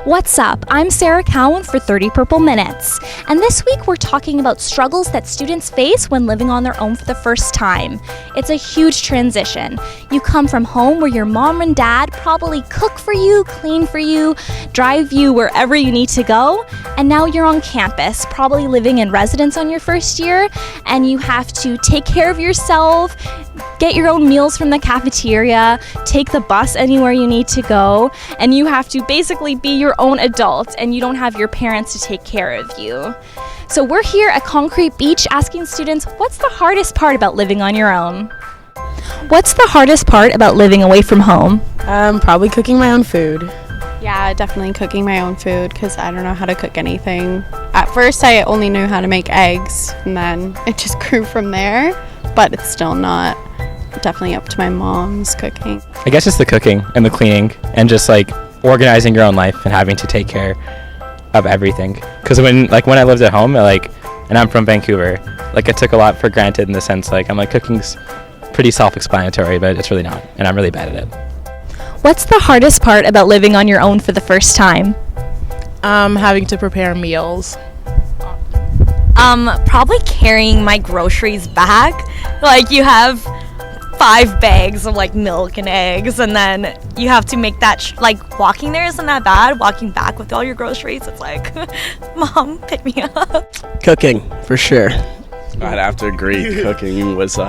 What's up? I'm Sarah Cowan for 30 Purple Minutes, and this week we're talking about struggles that students face when living on their own for the first time. It's a huge transition. You come from home where your mom and dad probably cook for you, clean for you, drive you wherever you need to go, and now you're on campus, probably living in residence on your first year, and you have to take care of yourself, get your own meals from the cafeteria, take the bus anywhere you need to go, and you have to basically be your own adult and you don't have your parents to take care of you. So we're here at Concrete Beach asking students, what's the hardest part about living on your own? What's the hardest part about living away from home? Probably cooking my own food. Yeah, definitely cooking my own food because I don't know how to cook anything. At first I only knew how to make eggs and then it just grew from there, but it's still not definitely up to my mom's cooking. I guess it's the cooking and the cleaning and just like organizing your own life and having to take care of everything. Because when I lived at home, and I'm from Vancouver, I took a lot for granted in the sense I'm cooking's pretty self-explanatory, but it's really not, and I'm really bad at it. What's the hardest part about living on your own for the first time? Having to prepare meals. Probably carrying my groceries back. You have 5 bags of milk and eggs, and then you have to make that walking there isn't that bad. Walking back with all your groceries, it's Mom, pick me up. Cooking, for sure. I'd have to agree. Cooking was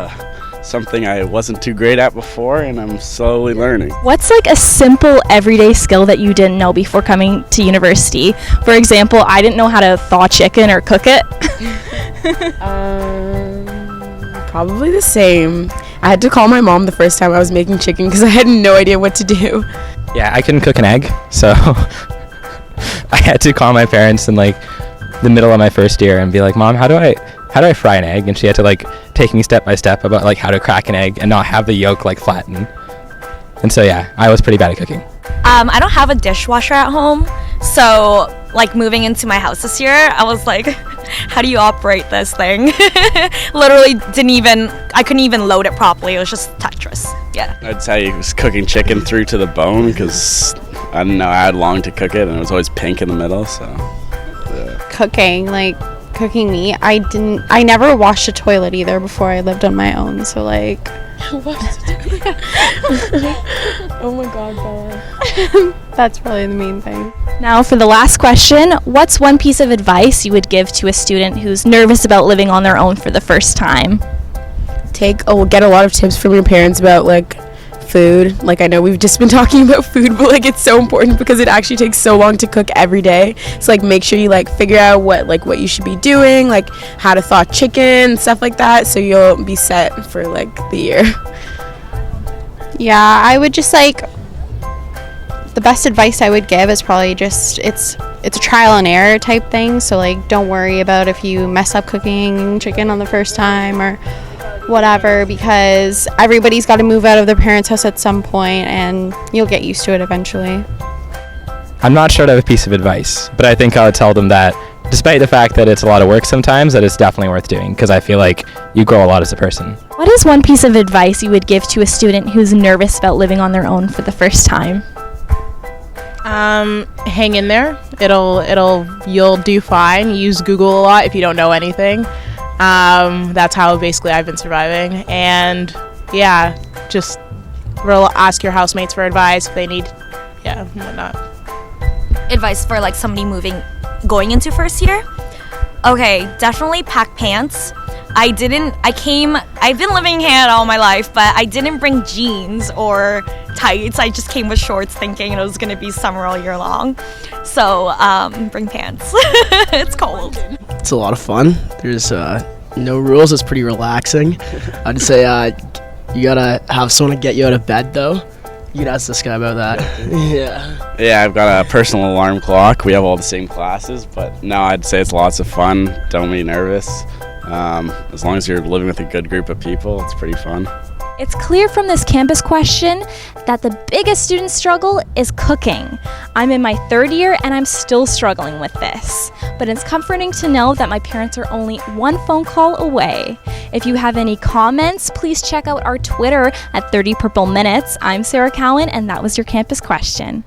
something I wasn't too great at before, and I'm slowly learning. What's a simple everyday skill that you didn't know before coming to university? For example, I didn't know how to thaw chicken or cook it. Probably the same. I had to call my mom the first time I was making chicken because I had no idea what to do. Yeah, I couldn't cook an egg, so I had to call my parents in the middle of my first year and be like, Mom, how do I fry an egg? And she had to take me step by step about how to crack an egg and not have the yolk flatten. And so yeah, I was pretty bad at cooking. I don't have a dishwasher at home, so moving into my house this year, I was how do you operate this thing? Literally I couldn't even load it properly. It was just Tetris. Yeah. I'd say it was cooking chicken through to the bone because I didn't know how long to cook it, and it was always pink in the middle, so yeah. Cooking meat. I never washed a toilet either before I lived on my own, so Oh my god, Bella. that's probably the main thing. Now for the last question, what's one piece of advice you would give to a student who's nervous about living on their own for the first time? Get a lot of tips from your parents about food. I know we've just been talking about food, but it's so important because it actually takes so long to cook every day. So make sure you figure out what you should be doing, how to thaw chicken, stuff like that, so you'll be set for the year. Yeah, I would just the best advice I would give is probably just it's a trial and error type thing, so don't worry about if you mess up cooking chicken on the first time or whatever, because everybody's got to move out of their parents' house at some point and you'll get used to it eventually. I'm not sure I have a piece of advice, but I think I would tell them that despite the fact that it's a lot of work sometimes, that it's definitely worth doing because I feel you grow a lot as a person. What is one piece of advice you would give to a student who's nervous about living on their own for the first time? Hang in there. You'll do fine. Use Google a lot if you don't know anything. That's how basically I've been surviving, and yeah, just ask your housemates for advice if they need, whatnot. Advice for somebody going into first year? Okay, definitely pack pants. I've been living in Canada all my life, but I didn't bring jeans or tights. I just came with shorts thinking it was going to be summer all year long. So, bring pants. It's cold. It's a lot of fun. There's no rules. It's pretty relaxing. I'd say you gotta have someone to get you out of bed, though. You can ask this guy about that. Yeah, I've got a personal alarm clock. We have all the same classes, but no, I'd say it's lots of fun. Don't be nervous. As long as you're living with a good group of people, it's pretty fun. It's clear from this campus question that the biggest student struggle is cooking. I'm in my 3rd year and I'm still struggling with this. But it's comforting to know that my parents are only one phone call away. If you have any comments, please check out our Twitter at 30 Purple Minutes. I'm Sarah Cowan and that was your campus question.